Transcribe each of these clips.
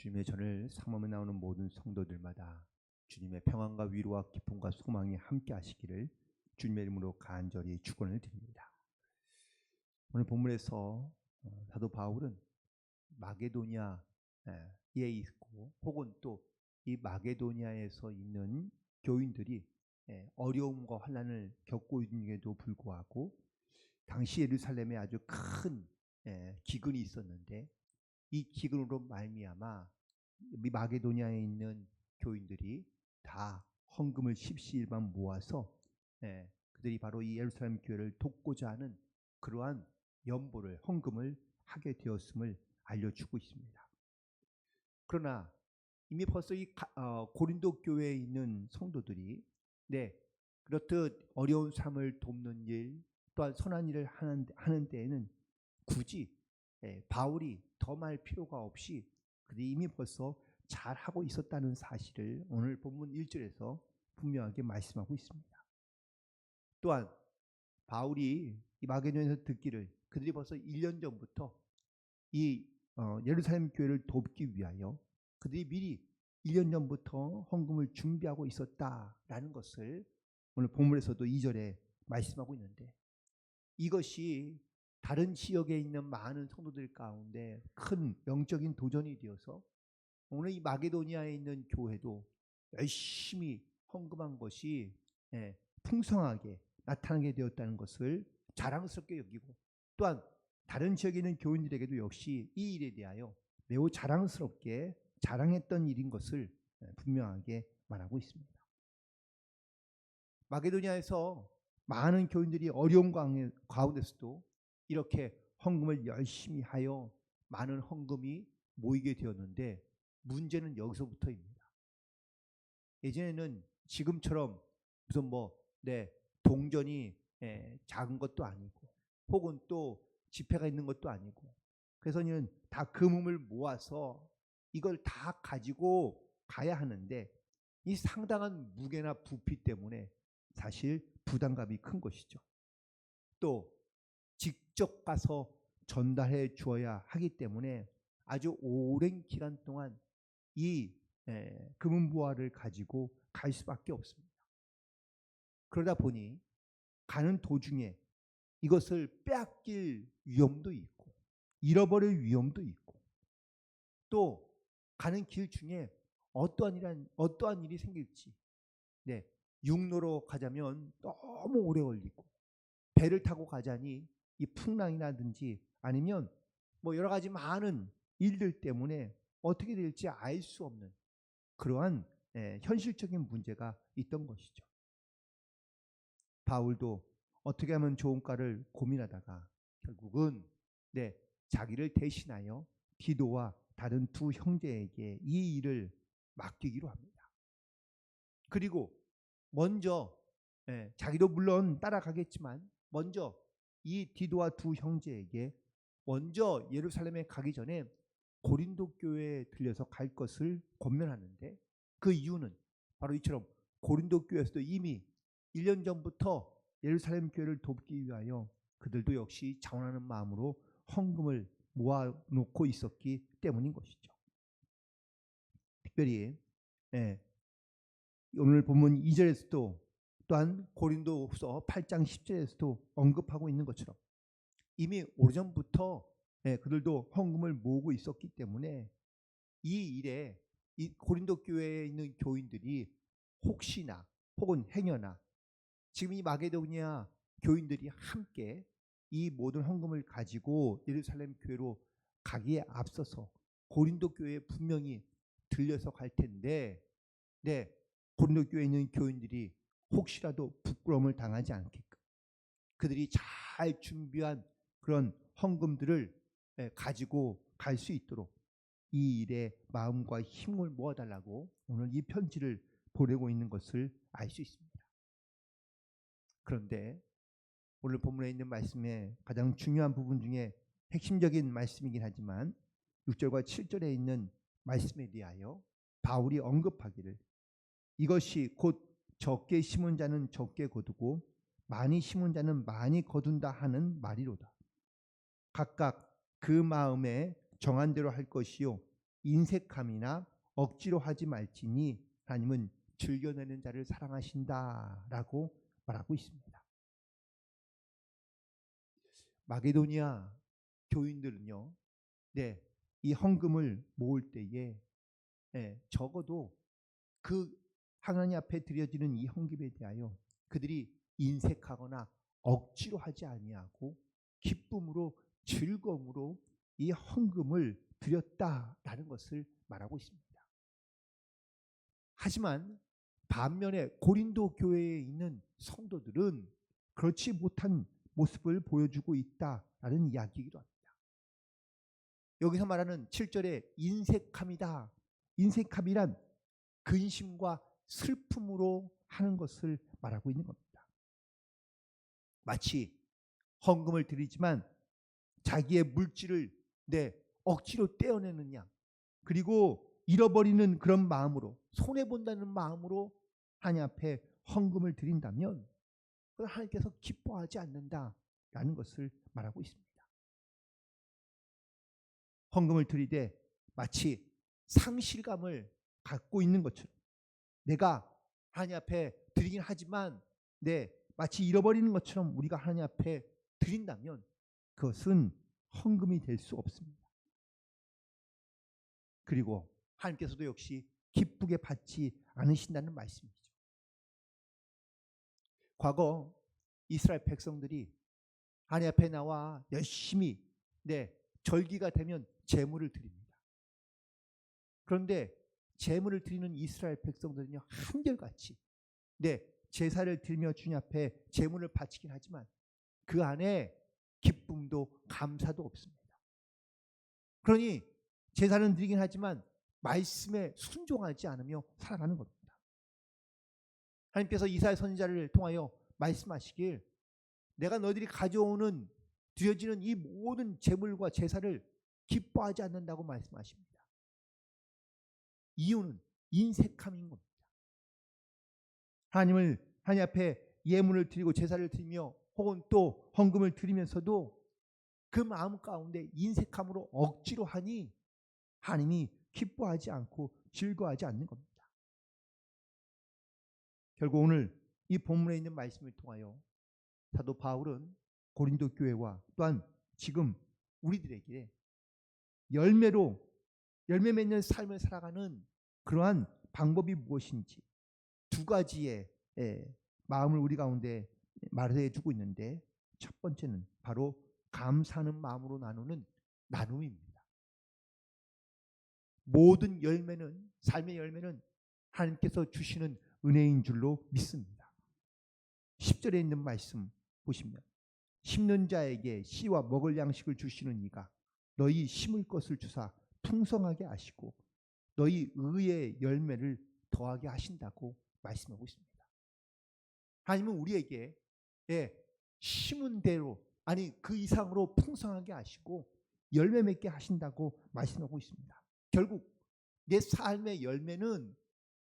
주님의 전을 상mom에 나오는 모든 성도들마다 주님의 평안과 위로와 기쁨과 소망이 함께 하시기를 주님의 이름으로 간절히 축원을 드립니다. 오늘 본문에서 사도 바울은 마게도니아에 있고 혹은 또 이 마게도니아에서 있는 교인들이 어려움과 환난을 겪고 있는데도 불구하고 당시 예루살렘에 아주 큰 기근이 있었는데 이 기근으로 말미암아 마게도니아에 있는 교인들이 다 헌금을 십시일반 모아서 그들이 바로 이 예루살렘 교회를 돕고자 하는 그러한 연보를 헌금을 하게 되었음을 알려주고 있습니다. 그러나 이미 벌써 이 고린도 교회에 있는 성도들이 그렇듯 어려운 삶을 돕는 일 또한 선한 일을 하는 데에는 굳이 바울이 더 말 필요가 없이 그들이 이미 벌써 잘하고 있었다는 사실을 오늘 본문 1절에서 분명하게 말씀하고 있습니다. 또한 바울이 이 마게도니아에서 듣기를 그들이 벌써 1년 전부터 이 예루살렘 교회를 돕기 위하여 그들이 미리 1년 전부터 헌금을 준비하고 있었다라는 것을 오늘 본문에서도 2절에 말씀하고 있는데, 이것이 다른 지역에 있는 많은 성도들 가운데 큰 영적인 도전이 되어서 오늘 이 마게도니아에 있는 교회도 열심히 헌금한 것이 풍성하게 나타나게 되었다는 것을 자랑스럽게 여기고, 또한 다른 지역에 있는 교인들에게도 역시 이 일에 대하여 매우 자랑스럽게 자랑했던 일인 것을 분명하게 말하고 있습니다. 마게도니아에서 많은 교인들이 어려운 가운데서도 이렇게 헌금을 열심히 하여 많은 헌금이 모이게 되었는데, 문제는 여기서부터입니다. 예전에는 지금처럼 무슨 동전이 작은 것도 아니고 혹은 또 지폐가 있는 것도 아니고, 그래서는 다 금음을 모아서 이걸 다 가지고 가야 하는데 이 상당한 무게나 부피 때문에 사실 부담감이 큰 것이죠. 또 직접 가서 전달해 주어야 하기 때문에 아주 오랜 기간 동안 이 금은보화를 가지고 갈 수밖에 없습니다. 그러다 보니 가는 도중에 이것을 빼앗길 위험도 있고 잃어버릴 위험도 있고, 또 가는 길 중에 어떠한 일이 생길지, 육로로 가자면 너무 오래 걸리고, 배를 타고 가자니 이 풍랑이라든지 아니면 여러 가지 많은 일들 때문에 어떻게 될지 알 수 없는 그러한 현실적인 문제가 있던 것이죠. 바울도 어떻게 하면 좋은가를 고민하다가 결국은 자기를 대신하여 디도와 다른 두 형제에게 이 일을 맡기기로 합니다. 그리고 먼저 자기도 물론 따라가겠지만 먼저 이 디도와 두 형제에게 먼저 예루살렘에 가기 전에 고린도 교회에 들려서 갈 것을 권면하는데, 그 이유는 바로 이처럼 고린도 교회에서도 이미 1년 전부터 예루살렘 교회를 돕기 위하여 그들도 역시 자원하는 마음으로 헌금을 모아놓고 있었기 때문인 것이죠. 특별히 오늘 본문 2절에서도 또한 고린도후서 8장 10절에서도 언급하고 있는 것처럼 이미 오래전부터 그들도 헌금을 모으고 있었기 때문에 이 일에 이 고린도 교회에 있는 교인들이 혹시나 혹은 행여나 지금 이 마게도니아 교인들이 함께 이 모든 헌금을 가지고 예루살렘 교회로 가기에 앞서서 고린도 교회에 분명히 들려서 갈 텐데, 고린도 교회에 있는 교인들이 혹시라도 부끄러움을 당하지 않게끔 그들이 잘 준비한 그런 헌금들을 가지고 갈 수 있도록 이 일에 마음과 힘을 모아달라고 오늘 이 편지를 보내고 있는 것을 알 수 있습니다. 그런데 오늘 본문에 있는 말씀의 가장 중요한 부분 중에 핵심적인 말씀이긴 하지만 6절과 7절에 있는 말씀에 대하여 바울이 언급하기를 이것이 곧 적게 심은 자는 적게 거두고 많이 심은 자는 많이 거둔다 하는 말이로다. 각각 그 마음에 정한 대로 할 것이요 인색함이나 억지로 하지 말지니 하나님은 즐겨내는 자를 사랑하신다라고 말하고 있습니다. 마게도니아 교인들은요, 이 헌금을 모을 때에 적어도 그 하나님 앞에 드려지는 이 헌금에 대하여 그들이 인색하거나 억지로 하지 아니하고 기쁨으로 즐거움으로 이 헌금을 드렸다라는 것을 말하고 있습니다. 하지만 반면에 고린도 교회에 있는 성도들은 그렇지 못한 모습을 보여주고 있다라는 이야기이기도 합니다. 여기서 말하는 7절에 인색함이다. 인색함이란 근심과 슬픔으로 하는 것을 말하고 있는 겁니다. 마치 헌금을 드리지만 자기의 물질을 억지로 떼어내는 양, 그리고 잃어버리는 그런 마음으로, 손해본다는 마음으로 하나님 앞에 헌금을 드린다면 하나님께서 기뻐하지 않는다라는 것을 말하고 있습니다. 헌금을 드리되 마치 상실감을 갖고 있는 것처럼, 내가 하나님 앞에 드리긴 하지만 마치 잃어버리는 것처럼 우리가 하나님 앞에 드린다면 그것은 헌금이 될 수 없습니다. 그리고 하나님께서도 역시 기쁘게 받지 않으신다는 말씀이죠. 과거 이스라엘 백성들이 하나님 앞에 나와 열심히 절기가 되면 제물을 드립니다. 그런데 제물을 드리는 이스라엘 백성들은요, 한결같이 제사를 드리며 주님 앞에 제물을 바치긴 하지만 그 안에 기쁨도 감사도 없습니다. 그러니 제사는 드리긴 하지만 말씀에 순종하지 않으며 살아가는 겁니다. 하나님께서 이사야 선지자를 통하여 말씀하시길, 내가 너희들이 가져오는 드려지는 이 모든 제물과 제사를 기뻐하지 않는다고 말씀하십니다. 이유는 인색함인 겁니다. 하나님 앞에 예물을 드리고 제사를 드리며 혹은 또 헌금을 드리면서도 그 마음 가운데 인색함으로 억지로 하니 하나님이 기뻐하지 않고 즐거워하지 않는 겁니다. 결국 오늘 이 본문에 있는 말씀을 통하여 사도 바울은 고린도 교회와 또한 지금 우리들에게 열매 맺는 삶을 살아가는 그러한 방법이 무엇인지 두 가지의 마음을 우리 가운데 말해주고 있는데, 첫 번째는 바로 감사하는 마음으로 나누는 나눔입니다. 모든 열매는, 삶의 열매는 하나님께서 주시는 은혜인 줄로 믿습니다. 10절에 있는 말씀 보시면, 심는 자에게 씨와 먹을 양식을 주시는 이가 너희 심을 것을 주사 풍성하게 하시고 너희 의의 열매를 더하게 하신다고 말씀하고 있습니다. 하나님은 우리에게 심은 대로, 아니 그 이상으로 풍성하게 하시고 열매 맺게 하신다고 말씀하고 있습니다. 결국 내 삶의 열매는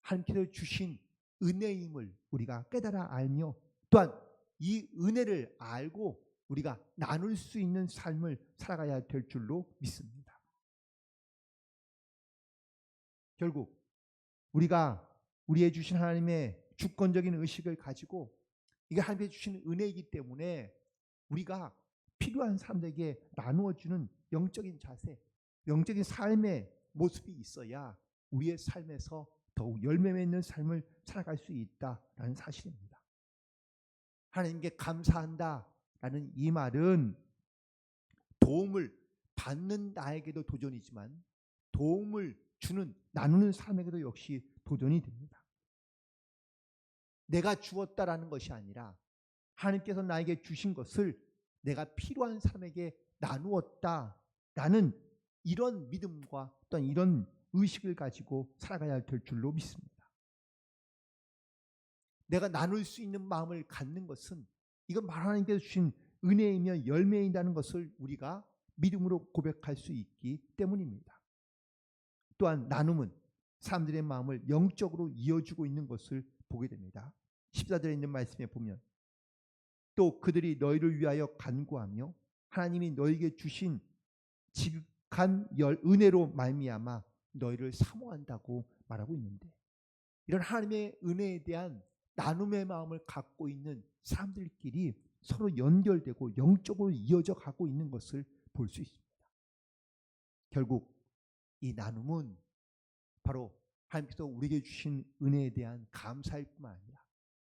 하나님께서 주신 은혜임을 우리가 깨달아 알며, 또한 이 은혜를 알고 우리가 나눌 수 있는 삶을 살아가야 될 줄로 믿습니다. 결국 우리가 우리의 주신 하나님의 주권적인 의식을 가지고, 이게 하나님의 주신 은혜이기 때문에 우리가 필요한 사람들에게 나누어주는 영적인 자세, 영적인 삶의 모습이 있어야 우리의 삶에서 더욱 열매 맺는 삶을 살아갈 수 있다라는 사실입니다. 하나님께 감사한다라는 이 말은 도움을 받는 나에게도 도전이지만 도움을 주는, 나누는 사람에게도 역시 도전이 됩니다. 내가 주었다라는 것이 아니라 하나님께서 나에게 주신 것을 내가 필요한 사람에게 나누었다라는 이런 믿음과 또한 이런 의식을 가지고 살아가야 될 줄로 믿습니다. 내가 나눌 수 있는 마음을 갖는 것은 이건 하나님께서 주신 은혜이며 열매이라는 것을 우리가 믿음으로 고백할 수 있기 때문입니다. 또한 나눔은 사람들의 마음을 영적으로 이어주고 있는 것을 보게 됩니다. 14절에 있는 말씀에 보면, 또 그들이 너희를 위하여 간구하며 하나님이 너희에게 주신 지극한 은혜로 말미암아 너희를 사모한다고 말하고 있는데, 이런 하나님의 은혜에 대한 나눔의 마음을 갖고 있는 사람들끼리 서로 연결되고 영적으로 이어져 가고 있는 것을 볼 수 있습니다. 결국 이 나눔은 바로 하나님께서 우리에게 주신 은혜에 대한 감사일 뿐만 아니라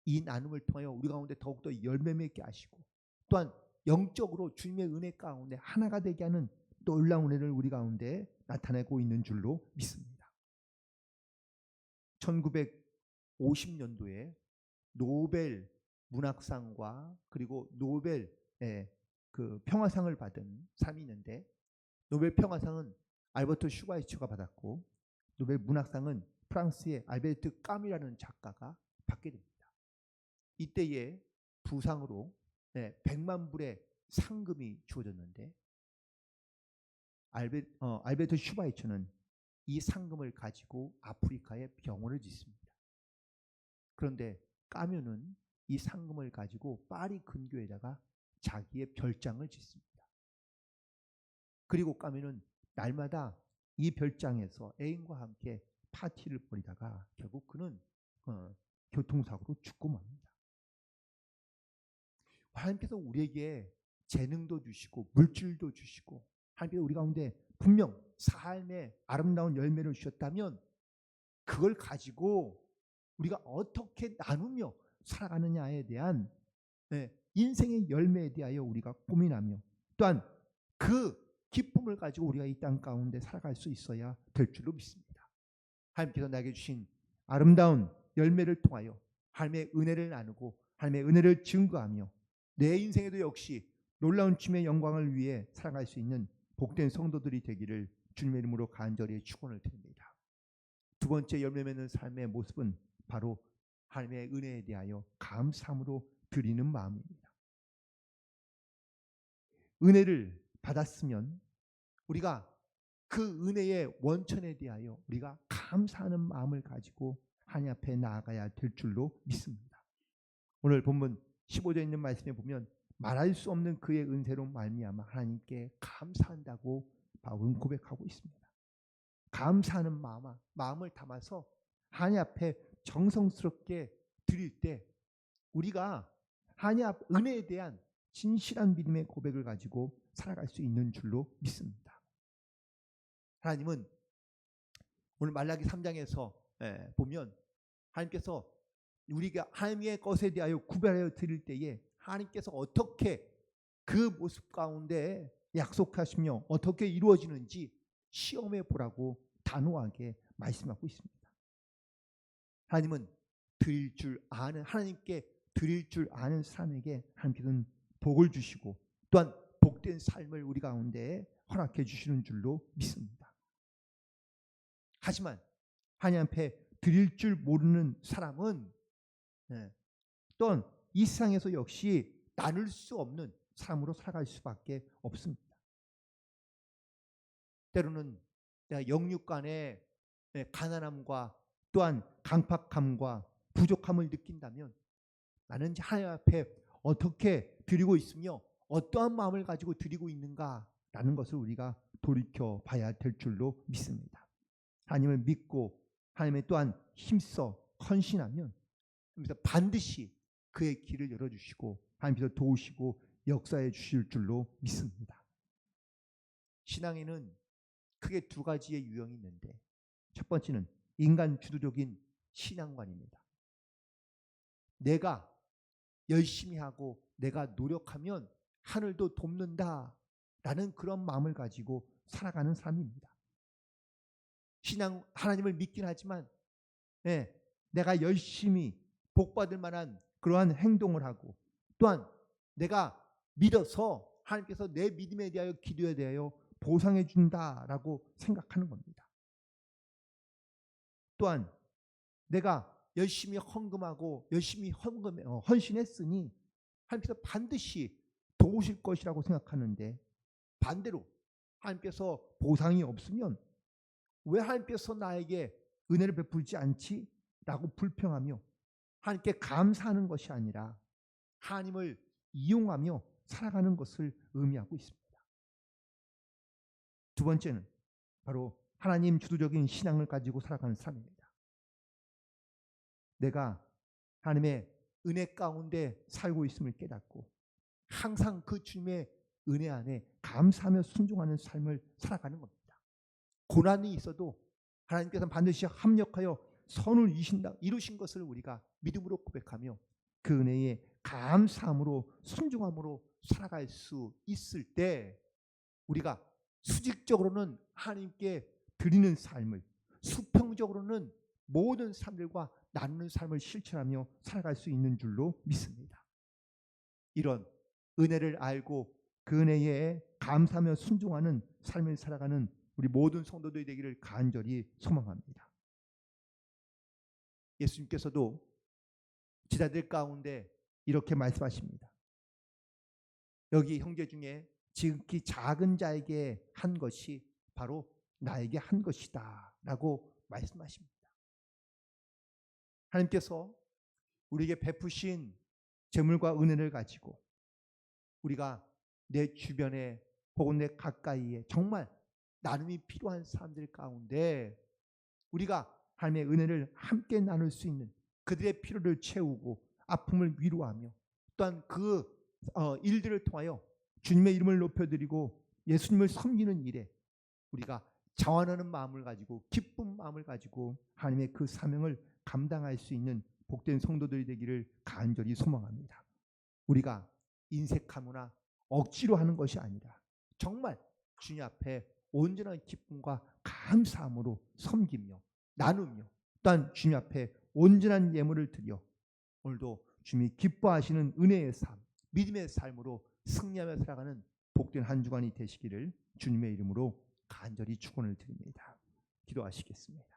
이 나눔을 통하여 우리 가운데 더욱더 열매 맺게 하시고, 또한 영적으로 주님의 은혜 가운데 하나가 되게 하는 놀라운 은혜를 우리 가운데 나타내고 있는 줄로 믿습니다. 1950년도에 노벨 문학상과 그리고 노벨 그 평화상을 받은 사람이 있는데, 노벨 평화상은 알버트 슈바이처가 받았고, 노벨 문학상은 프랑스의 알베르트 까뮈라는 작가가 받게 됩니다. 이때에 부상으로 100만 불의 상금이 주어졌는데, 알베르트 슈바이처는 이 상금을 가지고 아프리카에 병원을 짓습니다. 그런데 까뮈는 이 상금을 가지고 파리 근교에다가 자기의 별장을 짓습니다. 그리고 까뮈는 날마다 이 별장에서 애인과 함께 파티를 벌이다가 결국 그는 교통사고로 죽고 맙니다. 하나님께서 우리에게 재능도 주시고 물질도 주시고, 하나님께서 우리 가운데 분명 삶의 아름다운 열매를 주셨다면 그걸 가지고 우리가 어떻게 나누며 살아가느냐에 대한 인생의 열매에 대하여 우리가 고민하며, 또한 그 기쁨을 가지고 우리가 이 땅 가운데 살아갈 수 있어야 될 줄로 믿습니다. 하나님께서 나에게 주신 아름다운 열매를 통하여 하나님의 은혜를 나누고 하나님의 은혜를 증거하며 내 인생에도 역시 놀라운 주님의 영광을 위해 살아갈 수 있는 복된 성도들이 되기를 주님의 이름으로 간절히 축원을 드립니다. 두 번째 열매 맺는 삶의 모습은 바로 하나님의 은혜에 대하여 감사함으로 드리는 마음입니다. 은혜를 받았으면 우리가 그 은혜의 원천에 대하여 우리가 감사하는 마음을 가지고 하나님 앞에 나아가야 될 줄로 믿습니다. 오늘 본문 15절에 있는 말씀에 보면 말할 수 없는 그의 은혜로 말미암아 하나님께 감사한다고 바울은 고백하고 있습니다. 감사하는 마음을 담아서 하나님 앞에 정성스럽게 드릴 때 우리가 하나님 앞 은혜에 대한 진실한 믿음의 고백을 가지고 살아갈 수 있는 줄로 믿습니다. 하나님은 오늘 말라기 3장에서 보면 하나님께서 우리가 하나님의 것에 대하여 구별하여 드릴 때에 하나님께서 어떻게 그 모습 가운데 약속하시며 어떻게 이루어지는지 시험해 보라고 단호하게 말씀하고 있습니다. 하나님은 드릴 줄 아는, 하나님께 드릴 줄 아는 사람에게 하나님께서는 복을 주시고 또한 복된 삶을 우리 가운데 허락해 주시는 줄로 믿습니다. 하지만 하나님 앞에 드릴 줄 모르는 사람은 또한 이 세상에서 역시 나눌 수 없는 사람으로 살아갈 수밖에 없습니다. 때로는 내가 영육 간의 가난함과 또한 강팍함과 부족함을 느낀다면 나는 하나님 앞에 어떻게 드리고 있으며 어떠한 마음을 가지고 드리고 있는가라는 것을 우리가 돌이켜 봐야 될 줄로 믿습니다. 하나님을 믿고 하나님의 또한 힘써 헌신하면 하나님께서 반드시 그의 길을 열어주시고 하나님께서 도우시고 역사해 주실 줄로 믿습니다. 신앙에는 크게 두 가지의 유형이 있는데, 첫 번째는 인간 주도적인 신앙관입니다. 내가 열심히 하고 내가 노력하면 하늘도 돕는다라는 그런 마음을 가지고 살아가는 사람입니다. 신앙 하나님을 믿긴 하지만 내가 열심히 복받을 만한 그러한 행동을 하고 또한 내가 믿어서 하나님께서 내 믿음에 대하여 기도에 대하여 보상해 준다라고 생각하는 겁니다. 또한 내가 열심히 헌금하고 열심히 헌신했으니 하나님께서 반드시 도우실 것이라고 생각하는데, 반대로 하나님께서 보상이 없으면 왜 하나님께서 나에게 은혜를 베풀지 않지? 라고 불평하며 하나님께 감사하는 것이 아니라 하나님을 이용하며 살아가는 것을 의미하고 있습니다. 두 번째는 바로 하나님 주도적인 신앙을 가지고 살아가는 사람입니다. 내가 하나님의 은혜 가운데 살고 있음을 깨닫고 항상 그 주님의 은혜 안에 감사하며 순종하는 삶을 살아가는 겁니다. 고난이 있어도 하나님께서 반드시 합력하여 선을 이루신 것을 우리가 믿음으로 고백하며 그 은혜에 감사함으로 순종함으로 살아갈 수 있을 때 우리가 수직적으로는 하나님께 드리는 삶을, 수평적으로는 모든 사람들과 나누는 삶을 실천하며 살아갈 수 있는 줄로 믿습니다. 이런 은혜를 알고 그 은혜에 감사하며 순종하는 삶을 살아가는 우리 모든 성도들이 되기를 간절히 소망합니다. 예수님께서도 제자들 가운데 이렇게 말씀하십니다. 여기 형제 중에 지극히 작은 자에게 한 것이 바로 나에게 한 것이다 라고 말씀하십니다. 하나님께서 우리에게 베푸신 재물과 은혜를 가지고 우리가 내 주변에 혹은 내 가까이에 정말 나눔이 필요한 사람들 가운데 우리가 하나님의 은혜를 함께 나눌 수 있는 그들의 필요를 채우고 아픔을 위로하며 또한 그 일들을 통하여 주님의 이름을 높여드리고 예수님을 섬기는 일에 우리가 자원하는 마음을 가지고 기쁜 마음을 가지고 하나님의 그 사명을 감당할 수 있는 복된 성도들이 되기를 간절히 소망합니다. 우리가 인색하거나 억지로 하는 것이 아니라 정말 주님 앞에 온전한 기쁨과 감사함으로 섬기며 나누며 또한 주님 앞에 온전한 예물을 드려 오늘도 주님이 기뻐하시는 은혜의 삶, 믿음의 삶으로 승리하며 살아가는 복된 한 주간이 되시기를 주님의 이름으로 간절히 축원을 드립니다. 기도하시겠습니다.